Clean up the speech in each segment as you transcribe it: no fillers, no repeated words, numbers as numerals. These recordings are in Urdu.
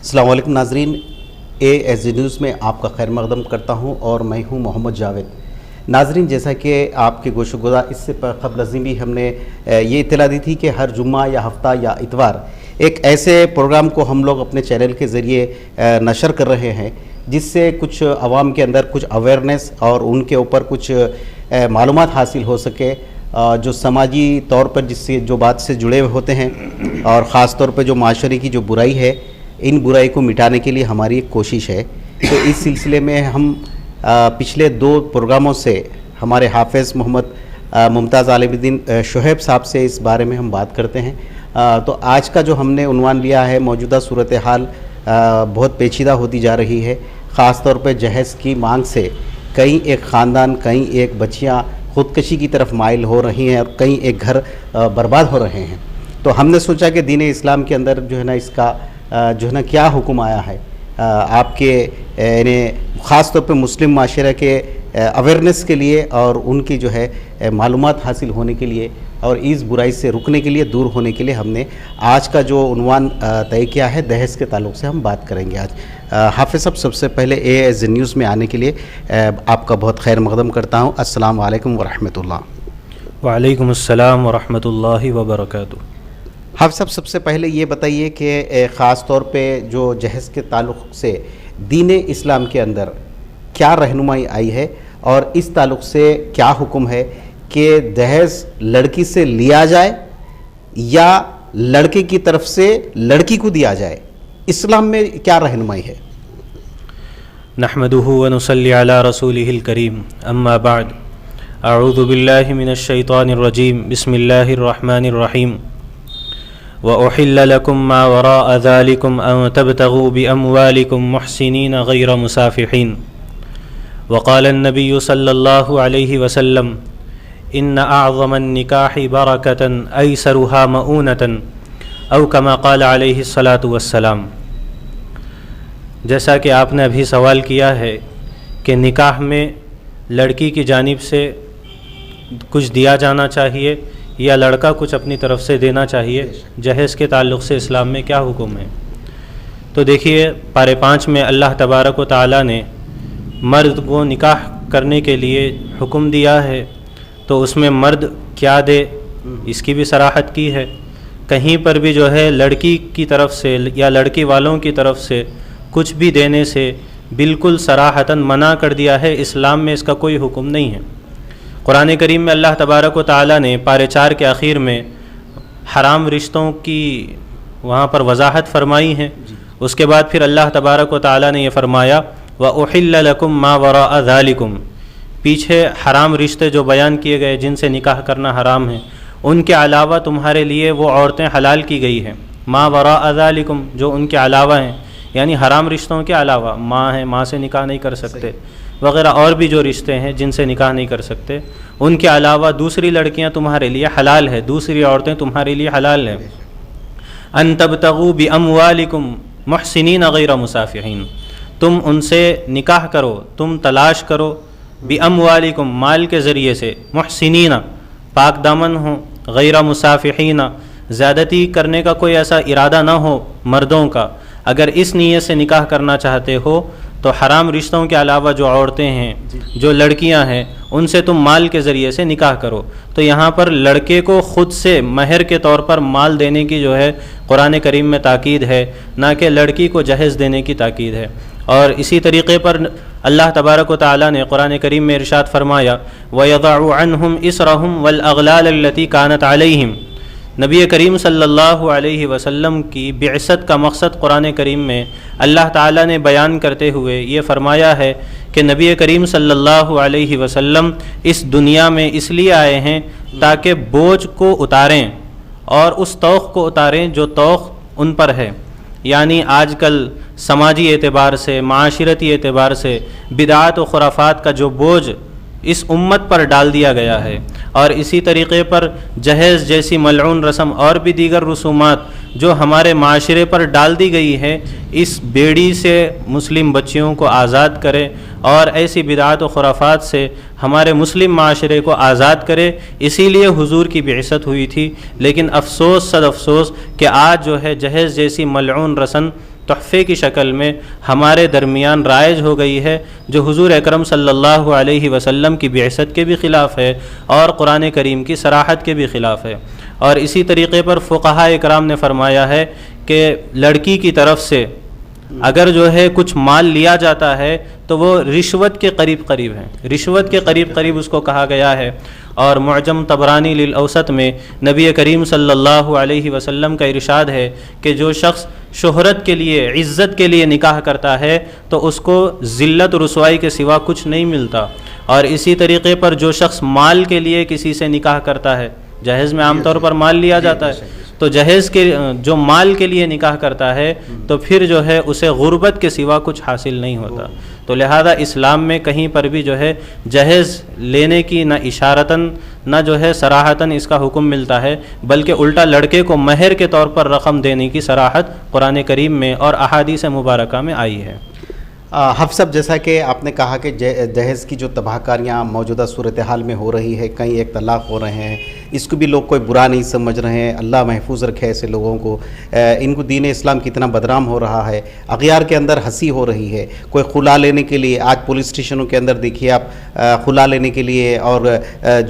السلام علیکم ناظرین، ASG نیوز میں آپ کا خیر مقدم کرتا ہوں اور میں ہوں محمد جاوید۔ ناظرین، جیسا کہ آپ کے گوش و گزار اس سے قبل ازیں بھی ہم نے یہ اطلاع دی تھی کہ ہر جمعہ یا ہفتہ یا اتوار ایک ایسے پروگرام کو ہم لوگ اپنے چینل کے ذریعے نشر کر رہے ہیں جس سے کچھ عوام کے اندر کچھ اویئرنیس اور ان کے اوپر کچھ معلومات حاصل ہو سکے، جو سماجی طور پر جس سے جو بات سے جڑے ہوئے ہوتے ہیں، اور خاص طور پہ جو معاشرے کی جو برائی ہے، ان برائی کو مٹانے کے لیے ہماری ایک کوشش ہے۔ تو اس سلسلے میں ہم پچھلے 2 پروگراموں سے ہمارے حافظ محمد ممتاز عالم الدین شعیب صاحب سے اس بارے میں ہم بات کرتے ہیں۔ تو آج کا جو ہم نے عنوان لیا ہے، موجودہ صورتحال بہت پیچیدہ ہوتی جا رہی ہے، خاص طور پہ جہیز کی مانگ سے کئی ایک خاندان، کئی ایک بچیاں خودکشی کی طرف مائل ہو رہی ہیں اور کئی ایک گھر برباد ہو رہے ہیں۔ تو ہم نے سوچا کہ دین اسلام کے اندر جو ہے نا اس کا جو ہے نا کیا حکم آیا ہے، آپ کے یعنی خاص طور پہ مسلم معاشرہ کے اویئرنیس کے لیے اور ان کی جو ہے معلومات حاصل ہونے کے لیے اور اس برائی سے رکنے کے لیے، دور ہونے کے لیے ہم نے آج کا جو عنوان طے کیا ہے، دہیز کے تعلق سے ہم بات کریں گے آج۔ حافظ صاحب، سب سے پہلے ASG نیوز میں آنے کے لیے آپ کا بہت خیر مقدم کرتا ہوں۔ السلام علیکم ورحمۃ اللہ۔ وعلیکم السلام ورحمۃ اللہ وبرکاتہ۔ حافظ صاحب، سب سے پہلے یہ بتائیے کہ خاص طور پہ جو جہیز کے تعلق سے دین اسلام کے اندر کیا رہنمائی آئی ہے اور اس تعلق سے کیا حکم ہے کہ دہیز لڑکی سے لیا جائے یا لڑکے کی طرف سے لڑکی کو دیا جائے، اسلام میں کیا رہنمائی ہے؟ نحمدہ ونصلی علی رسولہ الکریم، اما بعد، اعوذ باللہ من الشیطان الرجیم، بسم اللہ الرحمن الرحیم۔ وَأُحِلَّ لَكُم مَّا وَرَاءَ ذَلِكُمْ أَن تَبْتَغُوا بِأَمْوَالِكُمْ مُحْسِنِينَ غَيْرَ مُسَافِحِينَ وقال النبي صلى الله عليه وسلم إن أعظم النكاح بركة أيسرها مؤونة أو كما قال عليه الصلاة والسلام۔ جیسا کہ آپ نے ابھی سوال کیا ہے کہ نکاح میں لڑکی کی جانب سے کچھ دیا جانا چاہیے یا لڑکا کچھ اپنی طرف سے دینا چاہیے، جہیز کے تعلق سے اسلام میں کیا حکم ہے؟ تو دیکھیے، پارے 5 میں اللہ تبارک و تعالیٰ نے مرد کو نکاح کرنے کے لیے حکم دیا ہے، تو اس میں مرد کیا دے اس کی بھی صراحت کی ہے۔ کہیں پر بھی جو ہے لڑکی کی طرف سے یا لڑکی والوں کی طرف سے کچھ بھی دینے سے بالکل صراحتاً منع کر دیا ہے، اسلام میں اس کا کوئی حکم نہیں ہے۔ قرآن کریم میں اللہ تبارک و تعالیٰ نے پارے 4 کے آخر میں حرام رشتوں کی وہاں پر وضاحت فرمائی ہے۔ اس کے بعد پھر اللہ تبارک و تعالیٰ نے یہ فرمایا وَأُحِلَّ لَكُم مَّا وَرَاءَ ذَلِكُمْ۔ پیچھے حرام رشتے جو بیان کیے گئے جن سے نکاح کرنا حرام ہے، ان کے علاوہ تمہارے لیے وہ عورتیں حلال کی گئی ہیں، مَا وَرَاءَ ذَلِكُمْ، جو ان کے علاوہ ہیں، یعنی حرام رشتوں کے علاوہ، ماں ہیں، ماں سے نکاح نہیں کر سکتے وغیرہ، اور بھی جو رشتے ہیں جن سے نکاح نہیں کر سکتے، ان کے علاوہ دوسری لڑکیاں تمہارے لیے حلال ہے، دوسری عورتیں تمہارے لیے حلال ہیں۔ ان تبتغوا باموالکم محسنین غیر مسافحین، تم ان سے نکاح کرو، تم تلاش کرو، باموالکم، مال کے ذریعے سے، محسنین، پاک دامن ہوں، غیر مسافحین، زیادتی کرنے کا کوئی ایسا ارادہ نہ ہو مردوں کا۔ اگر اس نیت سے نکاح کرنا چاہتے ہو تو حرام رشتوں کے علاوہ جو عورتیں ہیں، جو لڑکیاں ہیں، ان سے تم مال کے ذریعے سے نکاح کرو۔ تو یہاں پر لڑکے کو خود سے مہر کے طور پر مال دینے کی جو ہے قرآن کریم میں تاکید ہے، نہ کہ لڑکی کو جہیز دینے کی تاکید ہے۔ اور اسی طریقے پر اللہ تبارک و تعالیٰ نے قرآن کریم میں ارشاد فرمایا وَيَضَعُ عَنْهُمْ إِصْرَهُمْ وَالْأَغْلَالَ الَّتِي كَانَتْ عَلَيْهِمْ۔ نبی کریم صلی اللہ علیہ وسلم کی بعثت کا مقصد قرآن کریم میں اللہ تعالیٰ نے بیان کرتے ہوئے یہ فرمایا ہے کہ نبی کریم صلی اللہ علیہ وسلم اس دنیا میں اس لیے آئے ہیں تاکہ بوجھ کو اتاریں اور اس توق کو اتاریں جو توق ان پر ہے۔ یعنی آج کل سماجی اعتبار سے، معاشرتی اعتبار سے بدعات و خرافات کا جو بوجھ اس امت پر ڈال دیا گیا ہے، اور اسی طریقے پر جہیز جیسی ملعون رسم اور بھی دیگر رسومات جو ہمارے معاشرے پر ڈال دی گئی ہے، اس بیڑی سے مسلم بچیوں کو آزاد کرے اور ایسی بدعات و خرافات سے ہمارے مسلم معاشرے کو آزاد کرے۔ اسی لیے حضور کی بعثت ہوئی تھی۔ لیکن افسوس صد افسوس کہ آج جو ہے جہیز جیسی ملعون رسم تحفے کی شکل میں ہمارے درمیان رائج ہو گئی ہے، جو حضور اکرم صلی اللہ علیہ وسلم کی بعثت کے بھی خلاف ہے اور قرآن کریم کی صراحت کے بھی خلاف ہے۔ اور اسی طریقے پر فقہاء اکرام نے فرمایا ہے کہ لڑکی کی طرف سے اگر جو ہے کچھ مال لیا جاتا ہے تو وہ رشوت کے قریب ہے، رشوت کے قریب اس کو کہا گیا ہے۔ اور معجم طبرانی للاوسط میں نبی کریم صلی اللہ علیہ وسلم کا ارشاد ہے کہ جو شخص شہرت کے لیے، عزت کے لیے نکاح کرتا ہے تو اس کو ذلت و رسوائی کے سوا کچھ نہیں ملتا۔ اور اسی طریقے پر جو شخص مال کے لیے کسی سے نکاح کرتا ہے، جہیز میں عام طور پر مال لیا جاتا ہے، تو جہیز کے جو مال کے لیے نکاح کرتا ہے تو پھر جو ہے اسے غربت کے سوا کچھ حاصل نہیں ہوتا۔ تو لہذا اسلام میں کہیں پر بھی جو ہے جہیز لینے کی نہ اشارتاً نہ جو ہے صراحتاً اس کا حکم ملتا ہے، بلکہ الٹا لڑکے کو مہر کے طور پر رقم دینے کی صراحت قرآن کریم میں اور احادیث مبارکہ میں آئی ہے۔ حافظ صاحب، جیسا کہ آپ نے کہا کہ جہیز کی جو تباہ کاریاں موجودہ صورتحال میں ہو رہی ہے، کئی ایک طلاق ہو رہے ہیں، اس کو بھی لوگ کوئی برا نہیں سمجھ رہے ہیں، اللہ محفوظ رکھے ایسے لوگوں کو۔ ان کو دین اسلام کتنا بدنام ہو رہا ہے، اغیار کے اندر ہنسی ہو رہی ہے، کوئی خلا لینے کے لیے آج پولیس اسٹیشنوں کے اندر دیکھیے آپ، خلا لینے کے لیے اور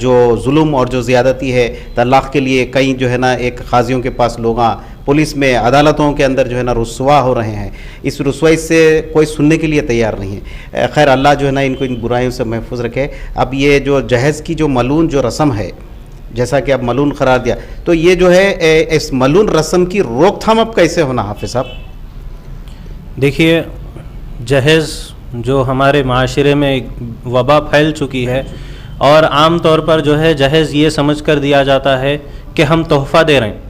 جو ظلم اور جو زیادتی ہے طلاق کے لیے کئی جو ہے نا ایک قاضیوں کے پاس لوگ پولیس میں عدالتوں کے اندر جو ہے نا رسوا ہو رہے ہیں، اس رسوائی سے کوئی سننے کے لیے تیار نہیں ہے۔ خیر اللہ جو ہے نا ان کو ان برائیوں سے محفوظ رکھے۔ اب یہ جو جہیز کی جو ملعون جو رسم ہے، جیسا کہ اب ملعون قرار دیا، تو یہ جو ہے اس ملعون رسم کی روک تھام اب کیسے ہونا حافظ صاحب؟ دیکھیے، جہیز جو ہمارے معاشرے میں ایک وبا پھیل چکی ہے، اور عام طور پر جو ہے جہیز یہ سمجھ کر دیا جاتا ہے کہ ہم تحفہ دے رہے ہیں۔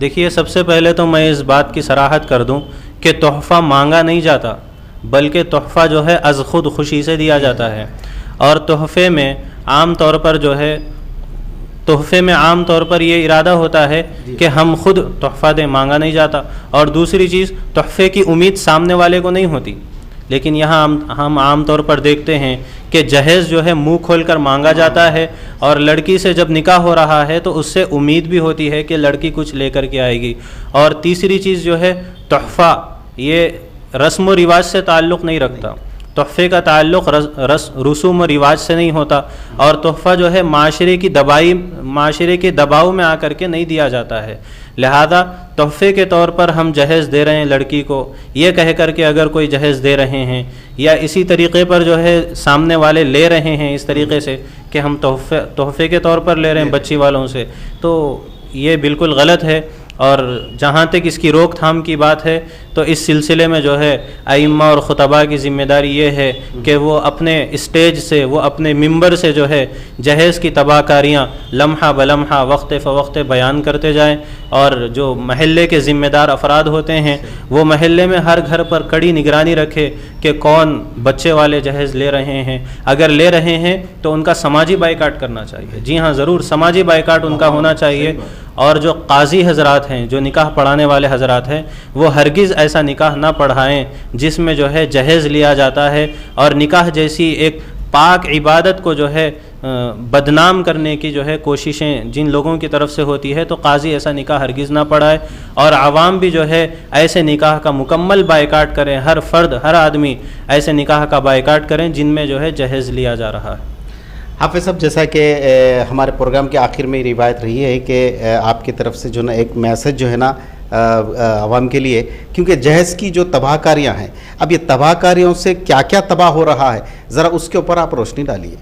دیکھیے، سب سے پہلے تو میں اس بات کی صراحت کر دوں کہ تحفہ مانگا نہیں جاتا، بلکہ تحفہ جو ہے از خود خوشی سے دیا جاتا ہے۔ اور تحفے میں عام طور پر یہ ارادہ ہوتا ہے کہ ہم خود تحفہ دیں، مانگا نہیں جاتا۔ اور دوسری چیز، تحفے کی امید سامنے والے کو نہیں ہوتی، لیکن یہاں ہم عام طور پر دیکھتے ہیں کہ جہیز جو ہے منہ کھول کر مانگا جاتا ہے، اور لڑکی سے جب نکاح ہو رہا ہے تو اس سے امید بھی ہوتی ہے کہ لڑکی کچھ لے کر کے آئے گی۔ اور تیسری چیز جو ہے تحفہ، یہ رسم و رواج سے تعلق نہیں رکھتا، تحفے کا تعلق رسوم و رواج سے نہیں ہوتا، اور تحفہ جو ہے معاشرے کے دباؤ میں آ کر کے نہیں دیا جاتا ہے۔ لہذا تحفے کے طور پر ہم جہیز دے رہے ہیں لڑکی کو، یہ کہہ کر کے اگر کوئی جہیز دے رہے ہیں، یا اسی طریقے پر جو ہے سامنے والے لے رہے ہیں اس طریقے سے کہ ہم تحفے کے طور پر لے رہے ہیں بچی والوں سے، تو یہ بالکل غلط ہے۔ اور جہاں تک اس کی روک تھام کی بات ہے تو اس سلسلے میں جو ہے ائمہ اور خطباء کی ذمہ داری یہ ہے کہ وہ اپنے اسٹیج سے، وہ اپنے ممبر سے جو ہے جہیز کی تباہ کاریاں لمحہ بلمحہ وقت فوقت بیان کرتے جائیں، اور جو محلے کے ذمہ دار افراد ہوتے ہیں وہ محلے میں ہر گھر پر کڑی نگرانی رکھے کہ کون بچے والے جہیز لے رہے ہیں، اگر لے رہے ہیں تو ان کا سماجی بائیکاٹ کرنا چاہیے۔ جی ہاں، ضرور سماجی بائیکاٹ ان کا ہونا چاہیے۔ اور جو قاضی حضرات ہیں، جو نکاح پڑھانے والے حضرات ہیں، وہ ہرگز ایسا نکاح نہ پڑھائیں جس میں جو ہے جہیز لیا جاتا ہے، اور نکاح جیسی ایک پاک عبادت کو جو ہے بدنام کرنے کی جو ہے کوششیں جن لوگوں کی طرف سے ہوتی ہے، تو قاضی ایسا نکاح ہرگز نہ پڑھائے، اور عوام بھی جو ہے ایسے نکاح کا مکمل بائیکاٹ کریں، ہر فرد، ہر آدمی ایسے نکاح کا بائیکاٹ کریں جن میں جو ہے جہیز لیا جا رہا ہے۔ حافظ صاحب، جیسا کہ ہمارے پروگرام کے آخر میں روایت رہی ہے کہ آپ کی طرف سے جو نا ایک میسج جو ہے نا عوام کے لیے، کیونکہ جہیز کی جو تباہ کاریاں ہیں، اب یہ تباہ کاریوں سے کیا کیا تباہ ہو رہا ہے، ذرا اس کے اوپر آپ روشنی ڈالیے۔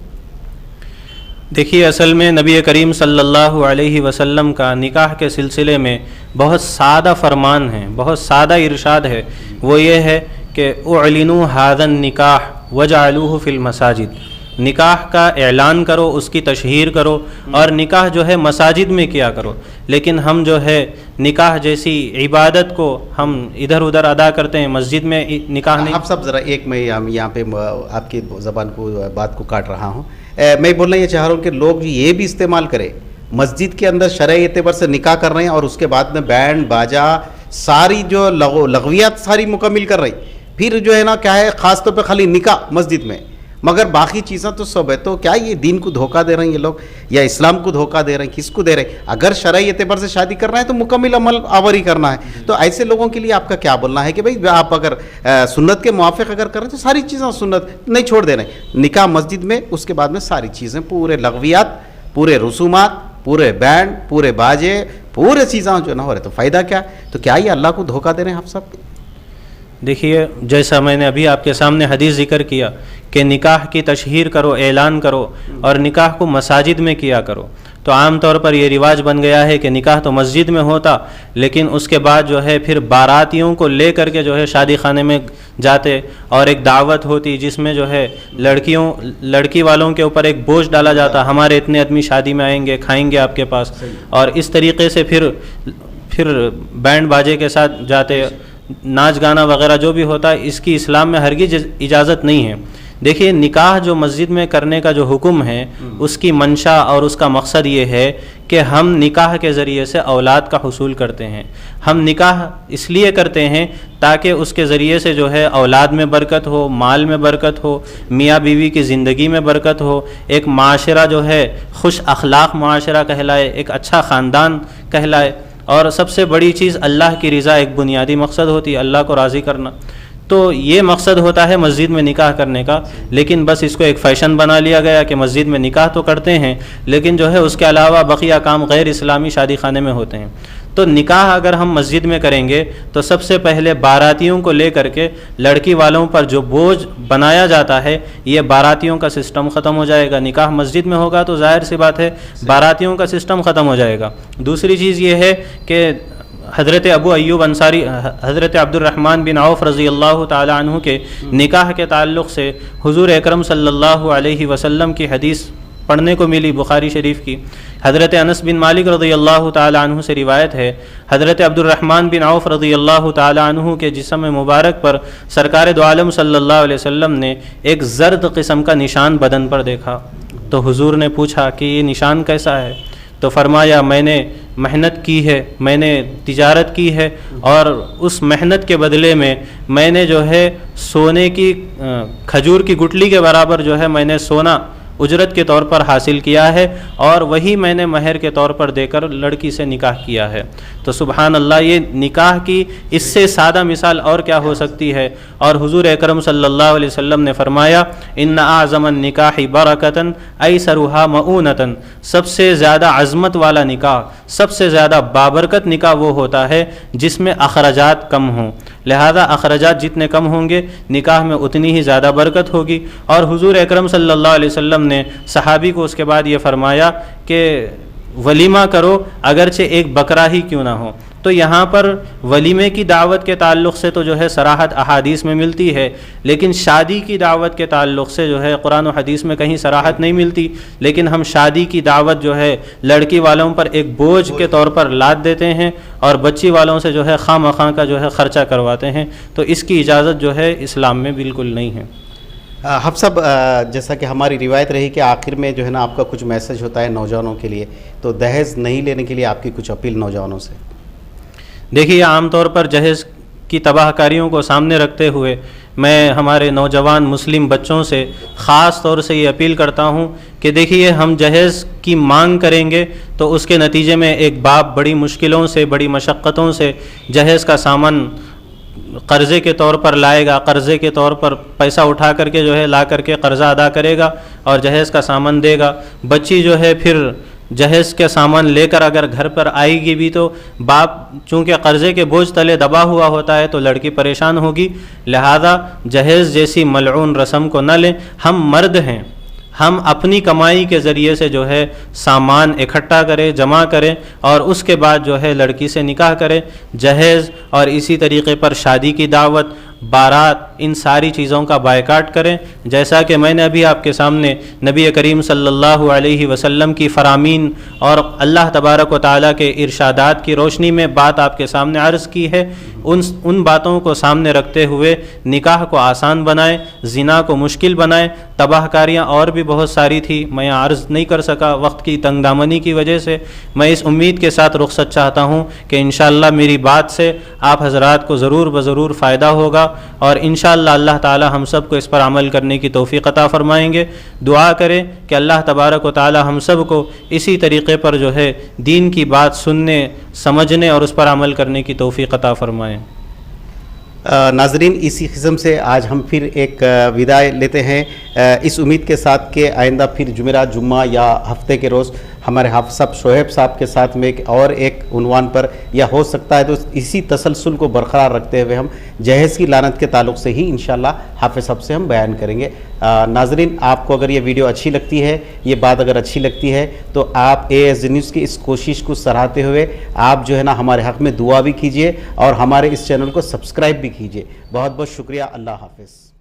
دیکھیے، اصل میں نبی کریم صلی اللہ علیہ وسلم کا نکاح کے سلسلے میں بہت سادہ فرمان ہے، بہت سادہ ارشاد ہے، وہ یہ ہے کہ اعلنوا ھذا النکاح وجعلوہ فی المساجد، نکاح کا اعلان کرو، اس کی تشہیر کرو، اور نکاح جو ہے مساجد میں کیا کرو۔ لیکن ہم جو ہے نکاح جیسی عبادت کو ہم ادھر ادھر ادا کرتے ہیں، مسجد میں نکاح نہیں۔ آپ سب ذرا ایک میں یہاں پہ آپ کی زبان کو بات کو کاٹ رہا ہوں، میں بولنا یہ چاہ رہا ہوں کہ لوگ یہ بھی استعمال کریں، مسجد کے اندر شرعی اعتبار سے نکاح کر رہے ہیں، اور اس کے بعد میں بینڈ باجا ساری جو لغویات ساری مکمل کر رہی، پھر جو ہے نا کیا ہے خاص طور پہ خالی نکاح مسجد میں، مگر باقی چیزیں تو سب ہے. تو کیا یہ دین کو دھوکہ دے رہے ہیں یہ لوگ یا اسلام کو دھوکہ دے رہے ہیں؟ کس کو دے رہے ہیں؟ اگر شرعی اعتبار سے شادی کرنا ہے تو مکمل عمل آوری کرنا ہے. تو ایسے لوگوں کے لیے آپ کا کیا بولنا ہے کہ بھئی آپ اگر سنت کے موافق اگر کر رہے ہیں تو ساری چیزیں سنت نہیں چھوڑ دے رہے ہیں. نکاح مسجد میں، اس کے بعد میں ساری چیزیں، پورے لغویات، پورے رسومات، پورے بینڈ، پورے باجے، پورے چیزیں جو نہ ہو رہے، تو فائدہ کیا؟ تو کیا یہ اللہ کو دھوکہ دے رہے ہیں آپ سب؟ دیکھیے، جیسا میں نے ابھی آپ کے سامنے حدیث ذکر کیا کہ نکاح کی تشہیر کرو، اعلان کرو، اور نکاح کو مساجد میں کیا کرو. تو عام طور پر یہ رواج بن گیا ہے کہ نکاح تو مسجد میں ہوتا، لیکن اس کے بعد جو ہے پھر باراتیوں کو لے کر کے جو ہے شادی خانے میں جاتے، اور ایک دعوت ہوتی جس میں جو ہے لڑکی والوں کے اوپر ایک بوجھ ڈالا جاتا، ہمارے اتنے آدمی شادی میں آئیں گے، کھائیں گے آپ کے پاس، اور اس طریقے سے پھر بینڈ باجے کے ساتھ جاتے، ناچ گانا وغیرہ جو بھی ہوتا ہے. اس کی اسلام میں ہرگز اجازت نہیں ہے. دیکھیے، نکاح جو مسجد میں کرنے کا جو حکم ہے، اس کی منشا اور اس کا مقصد یہ ہے کہ ہم نکاح کے ذریعے سے اولاد کا حصول کرتے ہیں. ہم نکاح اس لیے کرتے ہیں تاکہ اس کے ذریعے سے جو ہے اولاد میں برکت ہو، مال میں برکت ہو، میاں بیوی کی زندگی میں برکت ہو، ایک معاشرہ جو ہے خوش اخلاق معاشرہ کہلائے، ایک اچھا خاندان کہلائے. اور سب سے بڑی چیز اللہ کی رضا ایک بنیادی مقصد ہوتی ہے، اللہ کو راضی کرنا. تو یہ مقصد ہوتا ہے مسجد میں نکاح کرنے کا. لیکن بس اس کو ایک فیشن بنا لیا گیا کہ مسجد میں نکاح تو کرتے ہیں، لیکن جو ہے اس کے علاوہ بقیہ کام غیر اسلامی شادی خانے میں ہوتے ہیں. تو نکاح اگر ہم مسجد میں کریں گے تو سب سے پہلے باراتیوں کو لے کر کے لڑکی والوں پر جو بوجھ بنایا جاتا ہے، یہ باراتیوں کا سسٹم ختم ہو جائے گا. نکاح مسجد میں ہوگا تو ظاہر سی بات ہے باراتیوں کا سسٹم ختم ہو جائے گا. دوسری چیز یہ ہے کہ حضرت ابو ایوب انصاری، حضرت عبد الرحمن بن عوف رضی اللہ تعالی عنہ کے نکاح کے تعلق سے حضور اکرم صلی اللہ علیہ وسلم کی حدیث پڑھنے کو ملی بخاری شریف کی. حضرت انس بن مالک رضی اللہ تعالی عنہ سے روایت ہے، حضرت عبد الرحمن بن عوف رضی اللہ تعالی عنہ کے جسم مبارک پر سرکار دو عالم صلی اللہ علیہ وسلم نے ایک زرد قسم کا نشان بدن پر دیکھا. تو حضور نے پوچھا کہ یہ نشان کیسا ہے؟ تو فرمایا، میں نے محنت کی ہے، میں نے تجارت کی ہے، اور اس محنت کے بدلے میں نے جو ہے سونے کی کھجور کی گٹلی کے برابر جو ہے میں نے سونا اجرت کے طور پر حاصل کیا ہے، اور وہی میں نے مہر کے طور پر دے کر لڑکی سے نکاح کیا ہے. تو سبحان اللہ، یہ نکاح کی اس سے سادہ مثال اور کیا ہو سکتی ہے؟ اور حضور اکرم صلی اللہ علیہ وسلم نے فرمایا، ان اعظم النکاح برکتاً ایسرھا مؤونۃ، سب سے زیادہ عظمت والا نکاح، سب سے زیادہ بابرکت نکاح وہ ہوتا ہے جس میں اخراجات کم ہوں. لہذا اخراجات جتنے کم ہوں گے نکاح میں اتنی ہی زیادہ برکت ہوگی. اور حضور اکرم صلی اللہ علیہ وسلم نے صحابی کو اس کے بعد یہ فرمایا کہ ولیمہ کرو، اگرچہ ایک بکرا ہی کیوں نہ ہو. تو یہاں پر ولیمے کی دعوت کے تعلق سے تو جو ہے صراحت احادیث میں ملتی ہے، لیکن شادی کی دعوت کے تعلق سے جو ہے قرآن و حدیث میں کہیں صراحت نہیں ملتی. لیکن ہم شادی کی دعوت جو ہے لڑکی والوں پر ایک بوجھ کے طور پر لاد دیتے ہیں، اور بچی والوں سے جو ہے خواہ مخواہ کا جو ہے خرچہ کرواتے ہیں. تو اس کی اجازت جو ہے اسلام میں بالکل نہیں ہے. حب صاحب، جیسا کہ ہماری روایت رہی کہ آخر میں جو ہے نا آپ کا کچھ میسج ہوتا ہے نوجوانوں کے لیے، تو دہیز نہیں لینے کے لیے آپ کی کچھ اپیل نوجوانوں سے؟ دیکھیے، عام طور پر جہیز کی تباہ کاریوں کو سامنے رکھتے ہوئے میں ہمارے نوجوان مسلم بچوں سے خاص طور سے یہ اپیل کرتا ہوں کہ دیکھیے، ہم جہیز کی مانگ کریں گے تو اس کے نتیجے میں ایک باپ بڑی مشکلوں سے، بڑی مشقتوں سے جہیز کا سامان قرضے کے طور پر لائے گا، قرضے کے طور پر پیسہ اٹھا کر کے جو ہے لا کر کے قرضہ ادا کرے گا اور جہیز کا سامان دے گا. بچی جو ہے پھر جہیز کے سامان لے کر اگر گھر پر آئے گی بھی تو باپ چونکہ قرضے کے بوجھ تلے دبا ہوا ہوتا ہے تو لڑکی پریشان ہوگی. لہذا جہیز جیسی ملعون رسم کو نہ لیں. ہم مرد ہیں، ہم اپنی کمائی کے ذریعے سے جو ہے سامان اکٹھا کریں، جمع کریں، اور اس کے بعد جو ہے لڑکی سے نکاح کریں. جہیز اور اسی طریقے پر شادی کی دعوت، بارات، ان ساری چیزوں کا بائیکاٹ کریں. جیسا کہ میں نے ابھی آپ کے سامنے نبی کریم صلی اللہ علیہ وسلم کی فرامین اور اللہ تبارک و تعالیٰ کے ارشادات کی روشنی میں بات آپ کے سامنے عرض کی ہے، ان باتوں کو سامنے رکھتے ہوئے نکاح کو آسان بنائیں، زنا کو مشکل بنائیں۔ تباہ کاریاں اور بھی بہت ساری تھی، میں عرض نہیں کر سکا وقت کی تنگ دامنی کی وجہ سے۔ میں اس امید کے ساتھ رخصت چاہتا ہوں کہ انشاءاللہ میری بات سے آپ حضرات کو ضرور بضرور فائدہ ہوگا، اور انشاءاللہ اللہ تعالی ہم سب کو اس پر عمل کرنے کی توفیق عطا فرمائیں گے۔ دعا کریں کہ اللہ تبارک و تعالی ہم سب کو اسی طریقے پر جو ہے دین کی بات سننے، سمجھنے اور اس پر عمل کرنے کی توفیق عطا فرمائیں۔ ناظرین، اسی قسم سے آج ہم پھر ایک وداع لیتے ہیں، اس امید کے ساتھ کہ آئندہ پھر جمعرات، جمعہ یا ہفتے کے روز ہمارے حافظ صاحب شعیب صاحب کے ساتھ میں ایک عنوان پر، یا ہو سکتا ہے تو اسی تسلسل کو برقرار رکھتے ہوئے ہم جہیز کی لعنت کے تعلق سے ہی انشاءاللہ حافظ صاحب سے ہم بیان کریں گے۔ ناظرین، آپ کو اگر یہ ویڈیو اچھی لگتی ہے، یہ بات اگر اچھی لگتی ہے تو آپ ASG نیوز کی اس کوشش کو سراہتے ہوئے آپ جو ہے نا ہمارے حق میں دعا بھی کیجئے اور ہمارے اس چینل کو سبسکرائب بھی کیجئے۔ بہت بہت شکریہ۔ اللہ حافظ۔